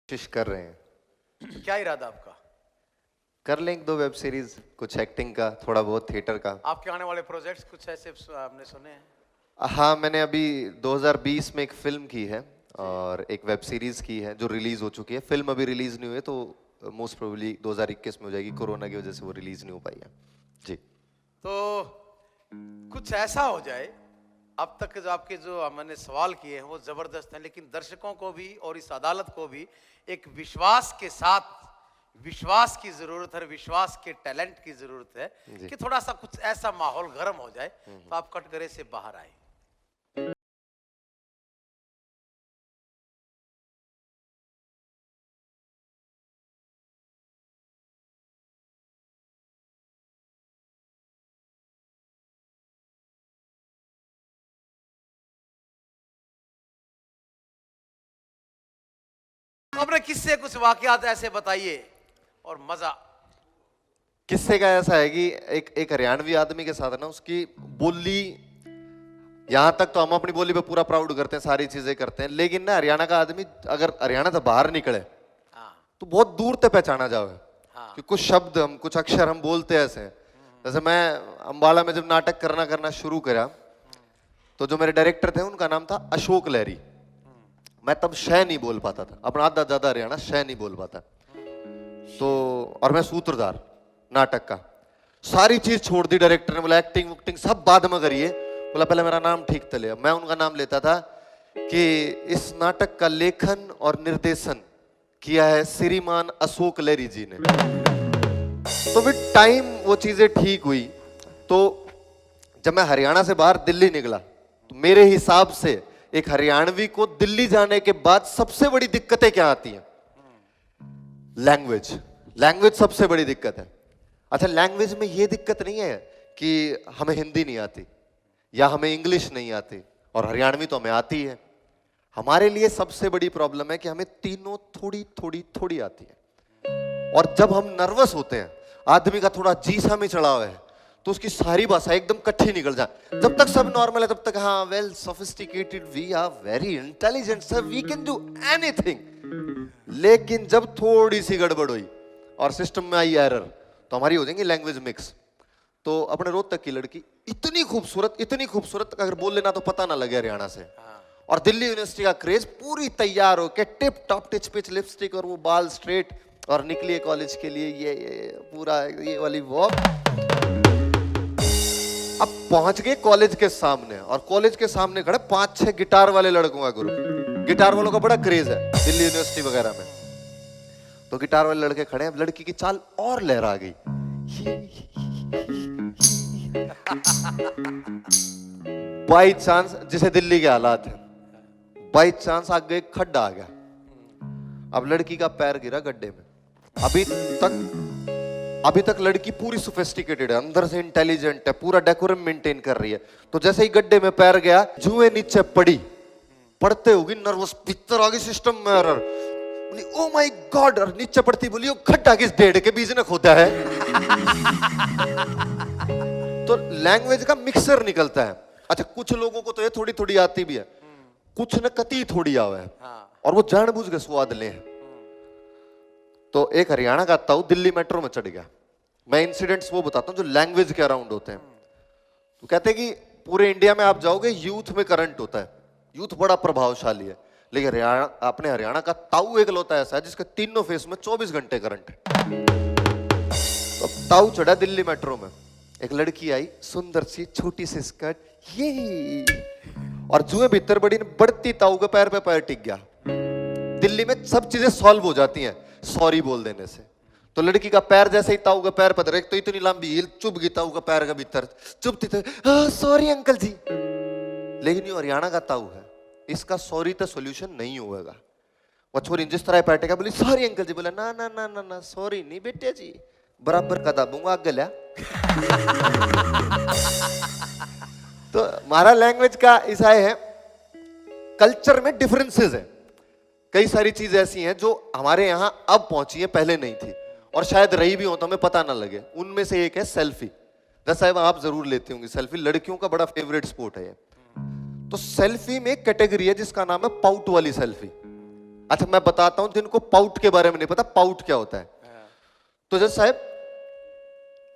कोशिश कर रहे हैं। तो क्या इरादा आपका? कर लें एक दो वेब सीरीज, कुछ एक्टिंग का, थोड़ा बहुत थिएटर का। आपके आने वाले प्रोजेक्ट्स कुछ ऐसे आपने सुने हैं? हाँ, मैंने अभी 2020 में एक फिल्म की है और एक वेब सीरीज की है जो रिलीज हो चुकी है। फिल्म अभी रिलीज नहीं हुई है तो मोस्ट प्रोबेबली 2021 में हो जाएगी। कोरोना की वजह से वो रिलीज नहीं हो पाई है जी। तो कुछ ऐसा हो जाए, अब तक जो आपके जो मैंने सवाल किए हैं वो जबरदस्त हैं, लेकिन दर्शकों को भी और इस अदालत को भी एक विश्वास के साथ, विश्वास की जरूरत है, विश्वास के टैलेंट की जरूरत है कि थोड़ा सा कुछ ऐसा माहौल गर्म हो जाए तो आप कटघरे से बाहर आए। तो अपने किस्से कुछ वाकयात ऐसे बताइए और मजा। किस्से का ऐसा है कि एक हरियाणवी आदमी के साथ ना उसकी बोली, यहाँ तक तो हम अपनी बोली पे पूरा प्राउड करते हैं, सारी चीजें करते हैं, लेकिन ना हरियाणा का आदमी अगर हरियाणा से बाहर निकले तो बहुत दूर तक पहचाना जावे। कि कुछ शब्द हम, कुछ अक्षर हम बोलते ऐसे हैं। जैसे मैं अंबाला में जब नाटक करना शुरू करा तो जो मेरे डायरेक्टर थे उनका नाम था अशोक लहरी। मैं तब शह नहीं बोल पाता था, अपना आधा ज्यादा हरियाणा शह नहीं बोल पाता तो, और मैं सूत्रधार नाटक का। सारी चीज छोड़ दी डायरेक्टर ने, बोला एक्टिंग वुक्टिंग सब बाद में करिए, बोला पहले मेरा नाम ठीक तले। मैं उनका नाम लेता था कि इस नाटक का लेखन और निर्देशन किया है श्रीमान अशोक लहरी जी ने। तो फिर टाइम वो चीजें ठीक हुई। तो जब मैं हरियाणा से बाहर दिल्ली निकला तो मेरे हिसाब से एक हरियाणवी को दिल्ली जाने के बाद सबसे बड़ी दिक्कतें क्या आती हैं? लैंग्वेज। लैंग्वेज सबसे बड़ी दिक्कत है। अच्छा, लैंग्वेज में ये दिक्कत नहीं है कि हमें हिंदी नहीं आती या हमें इंग्लिश नहीं आती, और हरियाणवी तो हमें आती है। हमारे लिए सबसे बड़ी प्रॉब्लम है कि हमें तीनों थोड़ी थोड़ी थोड़ी आती है। और जब हम नर्वस होते हैं, आदमी का थोड़ा जी सा में चढ़ा हुआ है, तो उसकी सारी भाषा एकदम कट्ठी निकल जाए। जब तक सब नॉर्मल है तब तक हाँ well sophisticated, we are very intelligent sir, we can do anything. लेकिन जब थोड़ी सी गड़बड़ हुई और सिस्टम में आई एरर तो हमारी हो जाएंगी लैंग्वेज मिक्स। तो अपने रोहतक की लड़की इतनी खूबसूरत अगर बोल लेना तो पता ना लगे हरियाणा से। और दिल्ली यूनिवर्सिटी का क्रेज, पूरी तैयार हो के tip top teach pitch lipstick और वो बाल स्ट्रेट, और निकली कॉलेज के लिए ये पूरा ये वाली वॉक। अब पहुंच गए कॉलेज के सामने, और कॉलेज के सामने खड़े 5-6 गिटार वाले लड़कों का ग्रुप। गिटार वालों का बड़ा क्रेज है दिल्ली यूनिवर्सिटी वगैरह में। तो गिटार वाले लड़के खड़े हैं, लड़की की चाल और लहरा गई। बाई चांस, जिसे दिल्ली के हालात है, बाई चांस आगे एक खड्डा आ गया। अब लड़की का पैर गिरा गड्ढे में। अभी तक लड़की पूरी सोफिस्टिकेटेड है, अंदर से इंटेलिजेंट है, पूरा डेकोरम मेंटेन कर रही है। तो जैसे ही गड्ढे में पैर गया, जुएं नीचे पड़ी, पड़ते होगी नर्वस, भीतर आ गई सिस्टम में एरर, बोली ओ माय गॉड, और नीचे पड़ती बोली ओ खड्डा किस डेढ़ के बीच ने खोदा है। तो लैंग्वेज का मिक्सर निकलता है। अच्छा, कुछ लोगों को तो ये थोड़ी थोड़ी आती भी है, कुछ न कती थोड़ी आवे है, और वो जानबूझ के स्वाद ले। तो एक हरियाणा का ताऊ दिल्ली मेट्रो में चढ़ गया। मैं इंसिडेंट्स वो बताता हूँ जो लैंग्वेज के अराउंड होते हैं। तो कहते हैं कि पूरे इंडिया में आप जाओगे, यूथ में करंट होता है, यूथ बड़ा प्रभावशाली है, लेकिन हरियाणा, अपने हरियाणा का ताऊ एक लौता ऐसा है जिसके तीनों फेस में 24 घंटे करंट है। तो ताऊ चढ़ा दिल्ली मेट्रो में, एक लड़की आई, सुंदर सी छोटी सी स्कर्ट, ये और जुए भीतर बड़ी, बढ़ती ताऊ के पैर पे पैर टिक गया। दिल्ली में सब चीजें सॉल्व हो जाती हैं सॉरी बोल देने से। तो लड़की का पैर जैसे ही ताऊ का पैर पकड़, एक तो इतनी लंबी हील चुभ गई ताऊ का पैर के भीतर, चुभती थे, सॉरी अंकल जी। लेकिन ये हरियाणा का ताऊ है, इसका सॉरी तो सोल्यूशन नहीं होगा। वो छोरी जिस तरह बैठेगा, बोली सॉरी अंकल जी, बोला ना ना ना ना ना सॉरी नहीं बेटे जी, बराबर का दाबूंगा आग गल्या। तो हमारा लैंग्वेज का ऐसा है, कल्चर में डिफरेंसेस है। कई सारी चीजें ऐसी हैं जो हमारे यहाँ अब पहुंची है, पहले नहीं थी, और शायद रही भी हो तो हमें पता ना लगे। उनमें से एक है सेल्फी। जैसा आप जरूर लेते होंगे सेल्फी, लड़कियों का बड़ा फेवरेट स्पोर्ट है ये। तो सेल्फी में एक कैटेगरी है जिसका नाम है पाउट वाली सेल्फी। अच्छा मैं बताता हूं जिनको पाउट के बारे में नहीं पता, पाउट क्या होता है। तो जज साहब,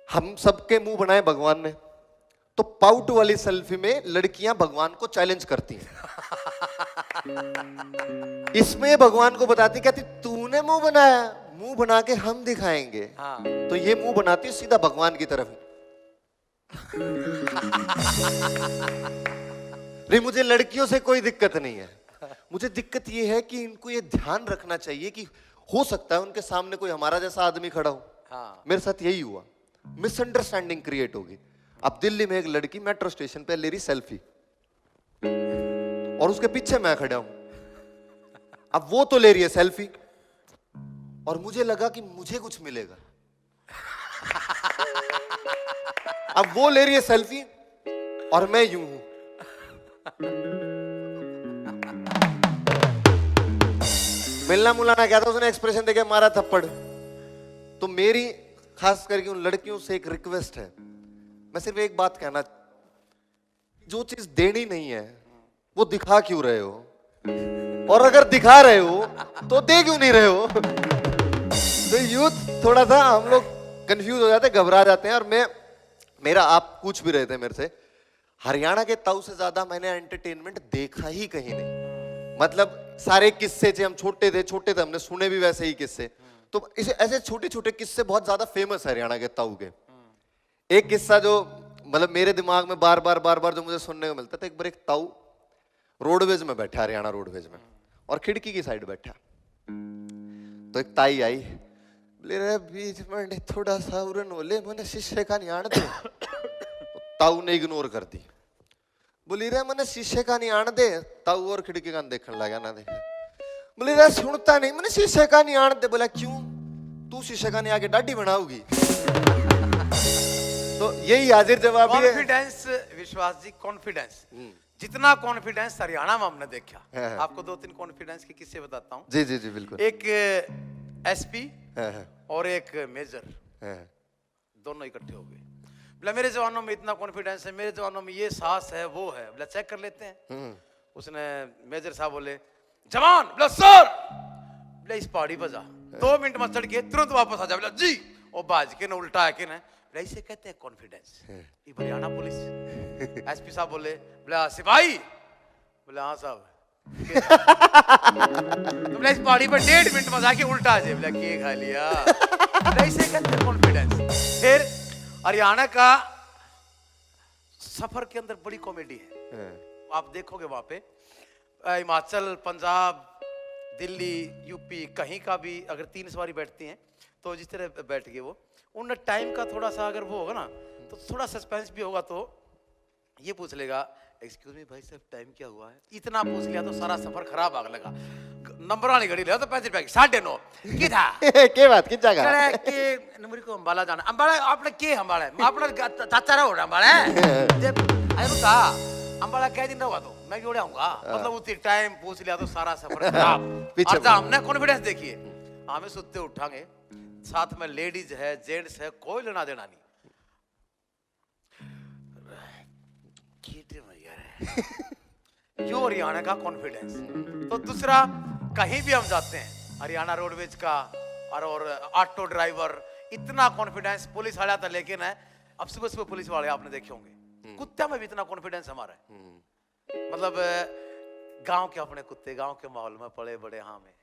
हम सबके मुंह बनाए भगवान ने, तो पाउट वाली सेल्फी में लड़कियां भगवान को चैलेंज करती हैं। इसमें भगवान को बताती, कहती तूने मुंह बनाया, मुंह बना के हम दिखाएंगे। हाँ। तो ये मुंह बनाती है सीधा भगवान की तरफ। नहीं, मुझे लड़कियों से कोई दिक्कत नहीं है, मुझे दिक्कत ये है कि इनको ये ध्यान रखना चाहिए कि हो सकता है उनके सामने कोई हमारा जैसा आदमी खड़ा हो। हाँ। मेरे साथ यही हुआ, मिसअंडरस्टैंडिंग क्रिएट होगी। अब दिल्ली में एक लड़की मेट्रो स्टेशन पे ले रही सेल्फी और उसके पीछे मैं खड़ा हूं। अब वो तो ले रही है सेल्फी और मुझे लगा कि मुझे कुछ मिलेगा। अब वो ले रही है सेल्फी और मैं यूं हूं। मिलना मुलाना क्या था, उसने एक्सप्रेशन देके मारा थप्पड़। तो मेरी खास करके उन लड़कियों से एक रिक्वेस्ट है, मैं सिर्फ एक बात कहना, जो चीज देनी नहीं है वो दिखा क्यों रहे हो, और अगर दिखा रहे हो तो दे क्यों नहीं रहे हो। तो यूथ थोड़ा सा हम लोग कंफ्यूज हो जाते हैं, घबरा जाते हैं। और मेरा आप पूछ भी रहे थे मेरे से, हरियाणा के ताऊ से ज्यादा मैंने एंटरटेनमेंट देखा ही कहीं नहीं। मतलब सारे किस्से थे, हम छोटे थे हमने सुने भी वैसे ही किस्से। तो इसे ऐसे छोटे छोटे किस्से बहुत ज्यादा फेमस है हरियाणा के ताऊ के। एक किस्सा जो मतलब मेरे दिमाग में बार बार जो मुझे सुनने को मिलता था, एक बार एक ताऊ रोडवेज में बैठा, हरियाणा रोडवेज में, और खिड़की की साइड बैठा। तो एक ताई आई, बोले रे बीच में थोड़ा सा उड़न बोले, मैंने शीशे का नहीं आने दे। ताऊ ने इग्नोर कर दी, बोली रे मैंने शीशे का नहीं आने दे। ताऊ और खिड़की का देखने लगा, ना देखे। बोली रे सुनता नहीं, मैंने शीशे का नहीं आने दे। बोला क्यों, तू शीशे का नहीं आके दाढ़ी बनाओगी। तो यही हाजिर जवाब है। कॉन्फिडेंस विश्वास जी, कॉन्फिडेंस, जितना कॉन्फिडेंस हरियाणा में हमने देखा। आपको 2-3 कॉन्फिडेंस के किस्से बताता हूँ। जी जी जी बिल्कुल। एक एसपी और एक मेजर, दोनों इकट्ठे हो गए। बोला मेरे जवानों में इतना कॉन्फिडेंस है, मेरे जवानों में ये साहस है, वो है। बोला चेक कर लेते हैं। उसने मेजर साहब बोले जवान, बोला सर, बोला इस पहाड़ी पर जा, 2 मिनट में चढ़ के तुरंत वापस आ जा। बोला जी, और बाज के ना उल्टा है के ना, ऐसे कहते हैं कॉन्फिडेंस। ये हरियाणा पुलिस। एसपी साहब बोले, बोला सिपाही, बोला हाँ साहब। तो बोला इस पहाड़ी पर 1.5 मिनट में जाके उल्टा आ जाए। बोला के खा लिया। ऐसे कहते हैं कॉन्फिडेंस। फिर हरियाणा का सफर के अंदर बड़ी कॉमेडी है, आप देखोगे वहां पे हिमाचल, पंजाब, दिल्ली, यूपी, कहीं का भी अगर 3 सवारी बैठती हैं तो जिस तरह बैठ गए वो, उन टाइम का थोड़ा सा अगर वो होगा ना तो थोड़ा सस्पेंस भी होगा। तो ये पूछ लेगा एक्सक्यूज मी भाई साहब टाइम क्या हुआ है, इतना पूछ लिया तो सारा सफर खराब आग लगा। नंबर वाली घड़ी ले तो 35 रुपए 9:30 की था के बात की जगह करे के नंबर को अंबाला जाना। अंबाला आपने के अंबाला है आपने चाचा रहा हो अंबाला है जब आई रुका अंबाला कह दिन रहा तो मैं जोड़े आऊंगा। मतलब उतनी टाइम पूछ लिया तो सारा सफर खराब। अच्छा हमने कॉन्फिडेंस देखिए, हमें सुनते उठांगे, साथ में लेडीज है, जेंट्स है, कोई लेना देना नहीं। यो हरियाणा का कॉन्फिडेंस। तो दूसरा, कहीं भी हम जाते हैं हरियाणा रोडवेज का और ऑटो ड्राइवर इतना कॉन्फिडेंस, पुलिस वाला था लेकिन है अब सुबह पुलिस वाले आपने देखे होंगे, कुत्ते में भी इतना कॉन्फिडेंस हमारा है। मतलब गांव के अपने कुत्ते गांव के माहौल में पड़े बड़े, हाँ में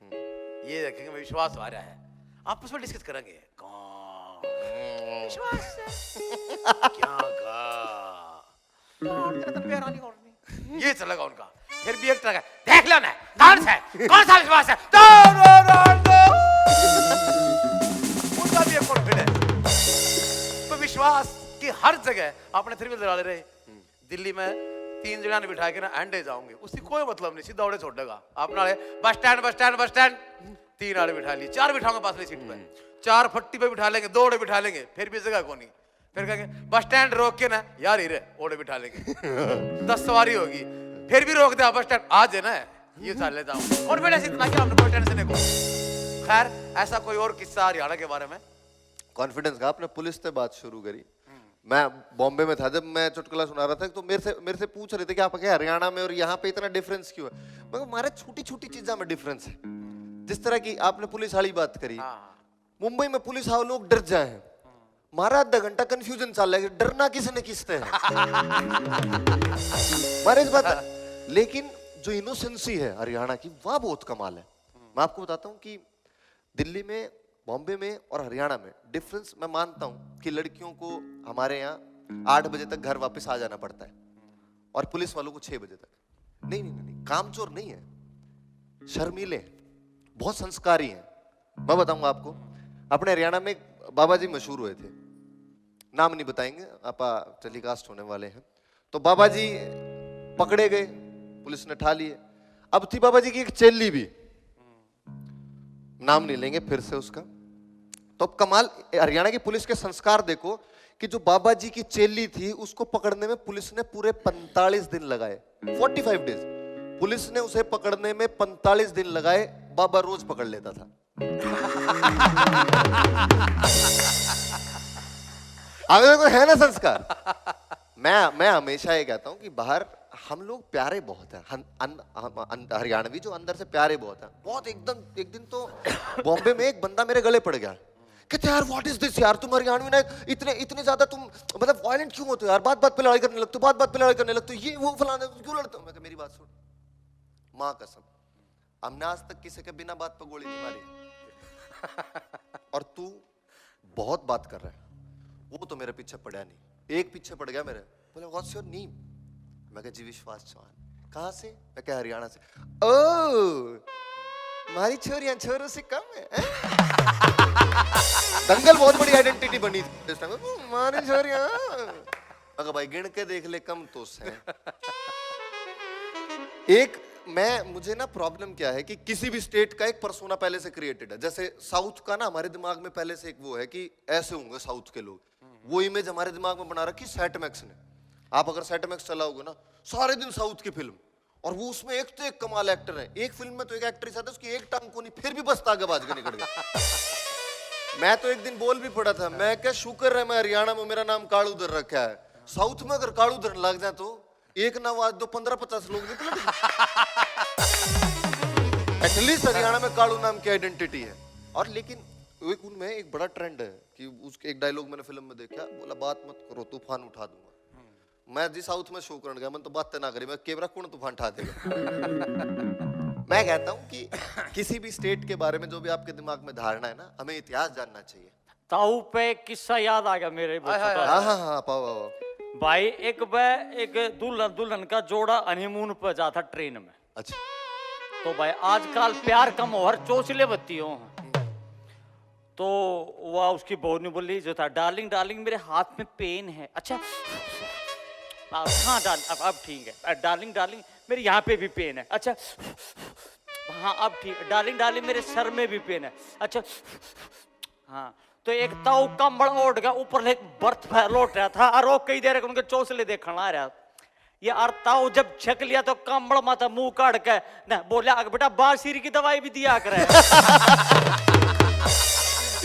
ये देखेंगे विश्वास आ रहा है, आपस में डिस्कस करेंगे विश्वास क्या ये चलेगा उनका। फिर भी एक तरह देख लो ना कौन सा विश्वास है, उनका भी एक कॉन्फिडेंस। तो विश्वास की हर जगह आपने 3 व्हीलर डाले रहे, दिल्ली में 3 जगह बिठा के ना एंडे जाऊंगे, उसकी कोई मतलब नहीं, सीधा उड़े छोड़ देगा। आपने बस स्टैंड 3 आड़े बिठा लिए, 4 बिठाऊंगा पास सीट पे, 4 फट्टी पे बिठा लेंगे, 2 ओड़े बिठा लेंगे, फिर भी जगह को नहीं। फिर कहेंगे बस स्टैंड रोक के ना यार ही रे ओड़े बिठा लेंगे 10 सवारी होगी, फिर भी रोक दे बस स्टैंड आज है ना ये चल लेता हूँ। और बेटा इतना क्या हमने कोई टेंशन नहीं। खैर ऐसा कोई और किस्सा हरियाणा के बारे में कॉन्फिडेंस का। आपने पुलिस से बात शुरू करी, मैं बॉम्बे में था जब मैं चुटकुला सुना रहा था तो मेरे से पूछ रहे थे कि आप हरियाणा में और यहाँ पे इतना डिफरेंस क्यों है। मगर हमारे छोटी छोटी चीजों में डिफरेंस है। जिस तरह की आपने पुलिस वाली बात करी, हाँ मुंबई में पुलिस वाले लोग डर जाए हैं, मारा आधा घंटा कंफ्यूजन चल रहा है, डरना किसने किसते है। मारे इस बात है। लेकिन जो इनोसेंसी है हरियाणा की, वह बहुत कमाल है। मैं आपको बताता हूँ कि दिल्ली में, बॉम्बे में और हरियाणा में डिफरेंस मैं मानता हूँ कि लड़कियों को हमारे यहाँ 8 बजे तक घर वापस आ जाना पड़ता है और पुलिस वालों को 6 बजे तक। नहीं नहीं नहीं, कामचोर नहीं है, शर्मीले हैं, बहुत संस्कारी हैं। मैं बताऊंगा आपको, अपने हरियाणा में एक बाबा जी मशहूर हुए थे, नाम नहीं बताएंगे, आपा टेलीकास्ट होने वाले हैं। तो बाबा जी पकड़े गए, पुलिस ने ठा लिए। अब थी बाबा जी की एक चेली भी, नाम नहीं लेंगे फिर से उसका। तो अब कमाल, हरियाणा की पुलिस के संस्कार देखो कि जो बाबा जी की चेली थी उसको पकड़ने में पुलिस ने पूरे 45 दिन लगाए, 45 डेज। पुलिस ने उसे पकड़ने में 45 दिन लगाए, बाबा रोज पकड़ लेता था। आगे देखो, है ना संस्कार। मैं हमेशा ये कहता हूं कि बाहर हम लोग प्यारे बहुत हैं, हरियाणवी जो अंदर से प्यारे बहुत हैं, बहुत एकदम। एक दिन तो बॉम्बे में एक बंदा मेरे गले पड़ गया, कहते यार व्हाट इज दिस यार, तुम हरियाणवी ना इतने इतने ज्यादा तुम मतलब वायलेंट क्यों होते हो यार, बात बात पे लड़ाई करने लगते हो, बात बात पे लड़ाई करने लगते हो, ये वो फलाना क्यों लड़ते हो। मैं कहा मेरी बात सुन, माँ कसम हमने आज तक किसी के बिना बात पे गोली नहीं मारी, और तू बहुत बात कर रहा है। वो तो मेरे पीछे पड़ा नहीं, एक पीछे पड़ गया मेरे, बोले व्हाट्स योर नेम। मैं कहा जी विश्वास चौहान। कहाँ से? मैं कहा हरियाणा से। ओ हमारी छोरियां छोरों से कम है। दंगल बहुत बड़ी आइडेंटिटी बनी थी इस टाइम, हमारी छोरियां। अगर भाई गिन के देख ले, कम तो से एक। मुझे ना प्रॉब्लम क्या है कि किसी भी स्टेट का एक पर्सोना पहले से क्रिएटेड है। जैसे साउथ का ना हमारे दिमाग में पहले से एक वो है कि ऐसे होंगे साउथ के लोग, वो इमेज हमारे दिमाग में बना रखी सेट मैक्स ने। आप अगर सेट मैक्स चलाओगे ना, सारे दिन साउथ की फिल्म, और वो उसमें एक तो एक कमाल एक्टर है। एक फिल्म में तो एक एक्ट्रेस आता है, उसकी एक टांग को नहीं, फिर भी बस तागे बाज के निकल गया। मैं तो एक दिन बोल भी पड़ा था, मैं क्या शुक्र है मैं हरियाणा में मेरा नाम कालूधर रखा है। साउथ में अगर कालूधर लग जाए तो एक ना आज दो 15-50 लोग निकले। एटलीस्ट हरियाणा में कालू नाम की आइडेंटिटी है। और लेकिन उनमें एक बड़ा ट्रेंड है कि उसके एक डायलॉग मैंने फिल्म में देखा, बोला बात मत करो तूफान उठा दूंगा। मैं जी साउथ में शो करने गया, मैं तो बात ना करी, मैं कैमरा कौन तूफान उठा देगा। मैं कहता हूं कि किसी भी स्टेट के बारे में जो भी आपके दिमाग में धारणा है ना, हमें इतिहास जानना चाहिए। ताऊ पे किस्सा याद आ गया मेरे। हाँ पाओ भाई एक दुल्हन दुल्हन का जोड़ा हनीमून पे जाता ट्रेन में। अच्छा। तो भाई आजकल प्यार कम हो, हर चोचले बत्ती हो। तो वह उसकी बहू ने बोली जो था, डार्लिंग डार्लिंग मेरे हाथ में पेन है। अच्छा हाँ अब ठीक है। डार्लिंग डार्लिंग मेरे यहाँ पे भी पेन है। अच्छा हाँ अब ठीक। डार्लिंग डार्लिंग मेरे सर में भी पेन है। अच्छा हाँ। तो एक ताऊ कंबल ओढ़ गया, ऊपर एक बर्थ लौट रहा था, और वो कई देर उनके चौसले देखने आ रहा। ये और ताऊ जब छक लिया तो कंबल माथा मुंह काट के ना बोला, बेटा बासीरी की दवाई भी दिया करे।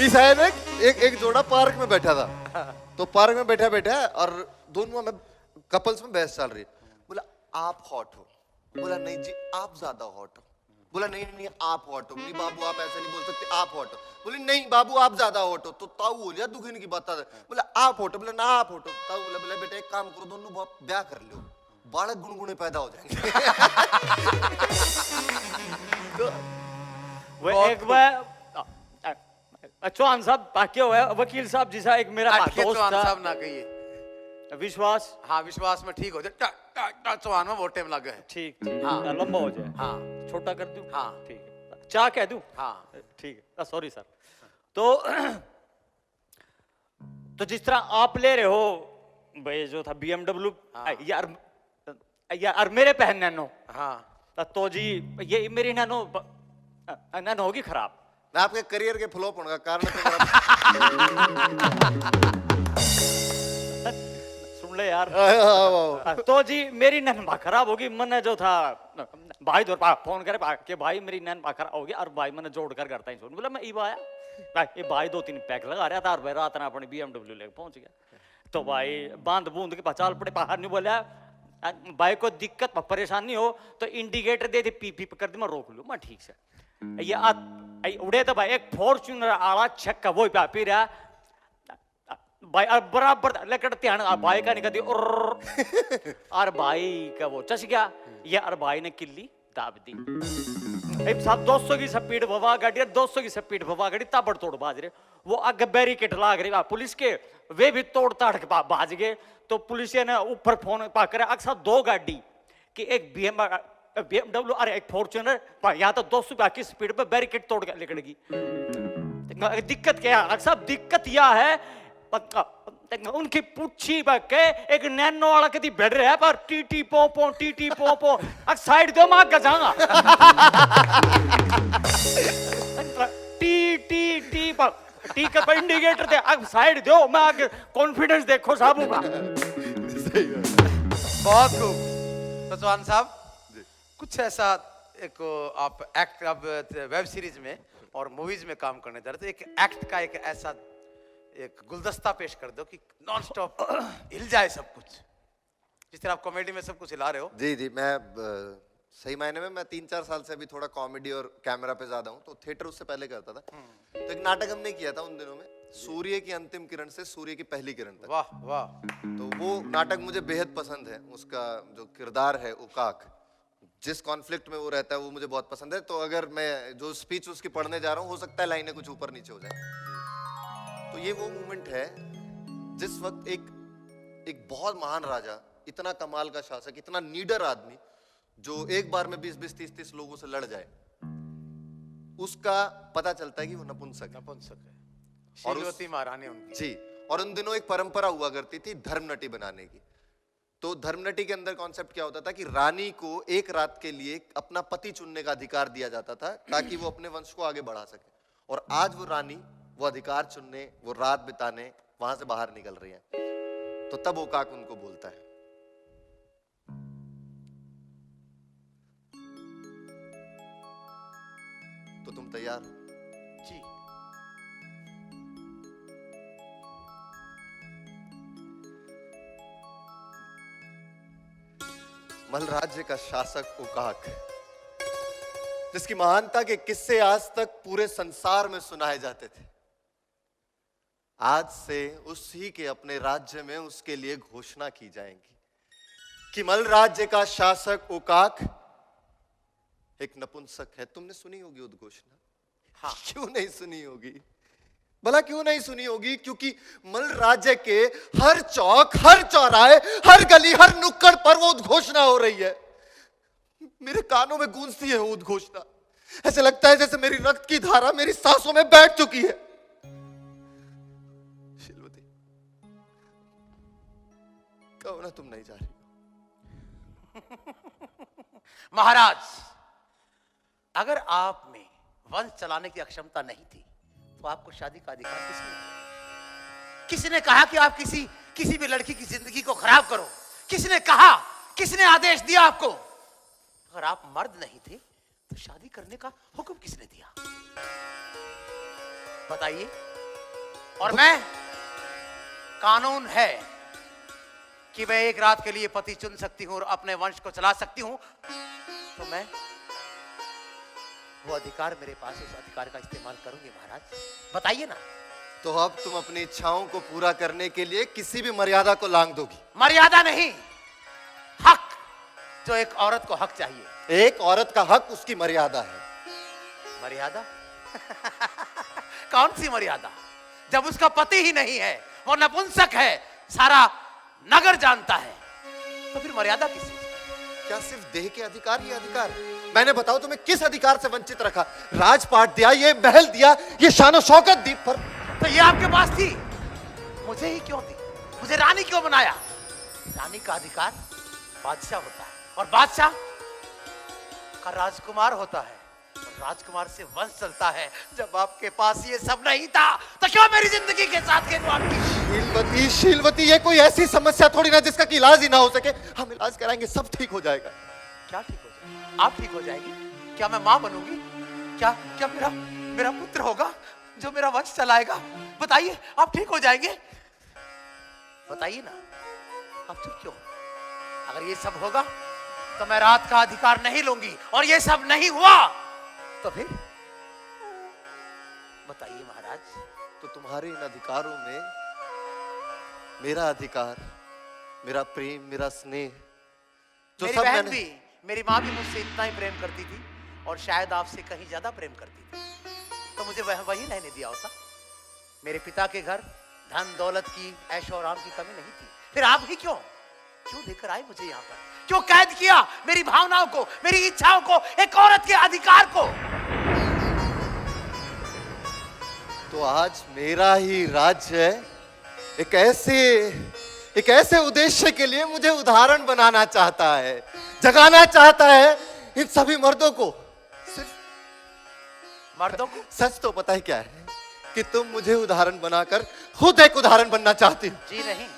इस एक जोड़ा पार्क में बैठा था, तो पार्क में बैठा बैठा और दोनों में कपल्स में बहस चल रही। बोला आप हॉट हो, बोला नहीं जी आप ज्यादा हॉट हो। बोला नहीं नहीं आप हॉट हो। नहीं बाबू आप ऐसे नहीं बोल सकते, आप हॉट हो। बोली नहीं बाबू आप ज्यादा हॉट हो। तो ताऊ बोलिया दुखी की बात। बोला आप हॉट हो। बोला ना आप हॉट हो। ताऊ बोला बेटा एक काम करो, दोनों ब्याह कर लो, बालक गुनगुने पैदा हो जाएंगे। तो वो एक बार चौहान साहब बाकी हुआ, वकील साहब जैसा एक मेरा दोस्त था। साहब ना कहिए विश्वास। हाँ विश्वास में ठीक हो जाए। चौहान में बहुत टाइम लगा है। ठीक हाँ। लंबा हो जाए। हाँ छोटा कर दूं। हाँ ठीक है। चाह कह दूं। हाँ ठीक है। Sorry sir. तो जिस तरह आप ले रहे हो भाई जो था BMW। हाँ। यार मेरे पहन नैनो। हाँ तो जी ये मेरी नैनो होगी खराब। ना आपके करियर के फ्लॉप होने का कारण सुन ले यार। तो जी मेरी नैन खराब होगी। मैंने जो था भाई दो फोन करे कि भाई मेरी नैन खराब होगी, और भाई मैंने जोड़ कर करता ही सुन। बोला मैं इब आया ये भाई 2-3 पैक लगा रहा था, और भाई रात ना अपनी BMW लेके पहुंच गया। तो भाई बांध बूंद के पचाल पड़े बाहर नहीं बोला बाइक को दिक्कत परेशानी हो तो इंडिकेटर दे दे, पी पी कर दे, मैं रोक लूँ मैं ठीक से। ये उड़े तो भाई एक फॉर्च्यूनर आला छक्का वो पी रहा भाई, बराबर लकड़ ध्यान भाई का निकलती और भाई का वो चस गया, ये और भाई ने किल्ली दाब दी। साहब 200 की स्पीड भवा गाड़ी, 200 की स्पीड भवा गाड़ी, ताबड़ तोड़ बाज रहे, वो आगे बैरिकेड लाग रही पुलिस के, वे भी तोड़ ताड़ के बाज गए। तो पुलिस ने ऊपर फोन पाकर अक्सर 2 गाड़ी कि एक BMW और एक फॉर्च्यूनर, यहाँ तो 200 की स्पीड पे बैरिकेड तोड़ के निकलेगी। दिक्कत क्या है अक्सर, दिक्कत यह है उनकी पूछी के एक नैनो वाला कदी बैठ रहा है पर टीटी पोपो अब साइड दो मैं आगे जाऊंगा टी टी टी टी का इंडिकेटर दे, अब साइड दो मैं आगे, कॉन्फिडेंस देखो साहब का। बहुत खूब। तो चौहान साहब कुछ ऐसा एक आप एक्ट, अब वेब सीरीज में और मूवीज में काम करने जा रहे, तो एक एक्ट का एक ऐसा एक गुलदस्ता पेश कर दो कि नॉन स्टॉप हिल जाए सब कुछ, जिस तरह आप कॉमेडी में सब कुछ हिला रहे हो। जी जी, मैं सही मायने में मैं 3-4 साल से अभी थोड़ा कॉमेडी और कैमरा पे ज्यादा हूँ, तो थिएटर उससे पहले करता था। तो एक नाटक हमने किया था उन दिनों में, सूर्य की अंतिम किरण से सूर्य की पहली किरण तक। वाह वाह। तो वो नाटक मुझे बेहद पसंद है, उसका जो किरदार है उकाक, जिस कॉन्फ्लिक्ट में वो रहता है वो मुझे बहुत पसंद है। तो अगर मैं जो स्पीच उसकी पढ़ने जा रहा हूँ, हो सकता है लाइनें कुछ ऊपर नीचे हो जाए। तो ये वो मोमेंट है जिस वक्त एक बहुत महान राजा, इतना कमाल का शासक, इतना नीडर आदमी जो एक बार में 20-30 लोगों से लड़ जाए, उसका पता चलता है कि वो नपुंसक है। नपुंसक है, शीलवती महारानी उनकी। जी, और उन दिनों एक परंपरा हुआ करती थी धर्मनटी बनाने की। तो धर्मनटी के अंदर कॉन्सेप्ट क्या होता था कि रानी को एक रात के लिए अपना पति चुनने का अधिकार दिया जाता था ताकि वो अपने वंश को आगे बढ़ा सके। और आज वो रानी वो अधिकार चुनने, वो रात बिताने वहां से बाहर निकल रही है। तो तब ओकाक उनको बोलता है, तो तुम तैयार हो? जी। मल राज्य का शासक ओकाक, जिसकी महानता के किस्से आज तक पूरे संसार में सुनाए जाते थे, आज से उसी के अपने राज्य में उसके लिए घोषणा की जाएगी कि मल राज्य का शासक ओकाक एक नपुंसक है। तुमने सुनी होगी उद्घोषणा? हाँ, क्यों नहीं सुनी होगी? भला क्यों नहीं सुनी होगी? क्योंकि मल राज्य के हर चौक, हर चौराहे, हर गली, हर नुक्कड़ पर वो उद्घोषणा हो रही है। मेरे कानों में गूंजती है वो उद्घोषणा, ऐसे लगता है जैसे मेरी रक्त की धारा मेरी सांसों में बैठ चुकी है। शीलवती, कहो ना तुम नहीं जा रही? महाराज, अगर आप में वंश चलाने की अक्षमता नहीं थी तो आपको शादी का अधिकार किसने दिया? किसने कहा कि आप किसी भी लड़की की जिंदगी को खराब करो? किसने कहा? किसने आदेश दिया आपको? अगर आप मर्द नहीं थे तो शादी करने का हुक्म किसने दिया? बताइए। और मैं, कानून है कि मैं एक रात के लिए पति चुन सकती हूं और अपने वंश को चला सकती हूं, तो मैं वो अधिकार मेरे पास है, उस अधिकार का इस्तेमाल करूंगी महाराज। बताइए ना। तो अब तुम अपनी इच्छाओं को पूरा करने के लिए किसी भी मर्यादा को लांघ दोगी? मर्यादा नहीं, हक, जो एक औरत को हक चाहिए। एक औरत का हक उसकी मर्यादा है। मर्यादा? कौन सी मर्यादा? जब उसका पति ही नहीं है, वो नपुंसक है, सारा नगर जानता है, तो फिर मर्यादा किस चीज की? क्या सिर्फ देह के अधिकार ही अधिकार? मैंने बताओ तुम्हें किस अधिकार से वंचित रखा? राजपाट दिया, ये महल दिया, ये शानो शौकत दी, पर तो ये आपके पास थी, मुझे ही क्यों दी? मुझे रानी क्यों बनाया? रानी का अधिकार बादशाह होता है, और बादशाह का राजकुमार होता है, और राजकुमार से वंश चलता है। जब आपके पास ये सब नहीं था तो क्यों मेरी जिंदगी के साथ खिलवाड़ की? शीलवती, शीलवती, ये कोई ऐसी समस्या थोड़ी ना जिसका कि इलाज ही ना हो सके। हम इलाज कराएंगे, सब ठीक हो जाएगा। क्या ठीक हो जाएगा? आप ठीक हो जाएगी? क्या मैं मां बनूंगी? क्या क्या मेरा पुत्र होगा जो मेरा वंश चलाएगा? बताइए, आप ठीक हो जाएंगे? बताइए ना। आप चुप क्यों? अगर ये सब होगा तो मैं रात का अधिकार नहीं लूंगी, और ये सब नहीं हुआ तो फिर बताइए महाराज। तो तुम्हारे इन अधिकारों में मेरा अधिकार, मेरा प्रेम, मेरा स्नेह, जो मेरी सब बहन मैंने भी, मेरी माँ भी मुझसे इतना ही प्रेम करती थी, और शायद आपसे कहीं ज्यादा प्रेम करती थी, तो मुझे वही रहने दिया होता। मेरे पिता के घर धन दौलत की, ऐशो आराम की कमी नहीं थी, फिर आप ही क्यों लेकर आए मुझे यहाँ पर? क्यों कैद किया मेरी भावनाओं को, मेरी इच्छाओं को, एक औरत के अधिकार को? तो आज मेरा ही राज्य एक ऐसे उद्देश्य के लिए मुझे उदाहरण बनाना चाहता है, जगाना चाहता है इन सभी मर्दों को। सिर्फ मर्दों को? सच तो पता है क्या है कि तुम मुझे उदाहरण बनाकर खुद एक उदाहरण बनना चाहती हो। जी नहीं,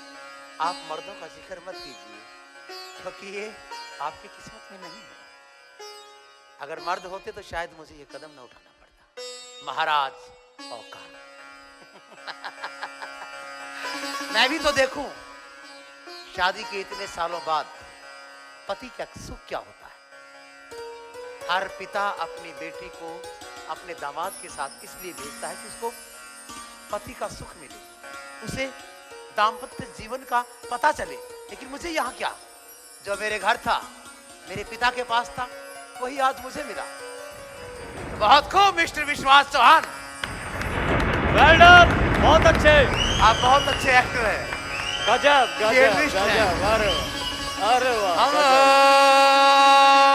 आप मर्दों का जिक्र मत कीजिए, क्योंकि ये आपकी किस्मत में नहीं है। अगर मर्द होते तो शायद मुझे ये कदम न उठाना पड़ता। महाराज औकात। मैं भी तो देखूं शादी के इतने सालों बाद पति का सुख क्या होता है। हर पिता अपनी बेटी को अपने दामाद के साथ इसलिए भेजता है कि उसको पति का सुख मिले, उसे दाम्पत्य जीवन का पता चले। लेकिन मुझे यहाँ क्या, जो मेरे घर था, मेरे पिता के पास था, वही आज मुझे मिला। बहुत खूब मिस्टर विश्वास चौहान, वेल डन, बहुत अच्छे, आप बहुत अच्छे एक्टर हैं। गजब गजब थिएटरिस्ट हैं। गजब, अरे वाह, अरे वाह, हम गजब।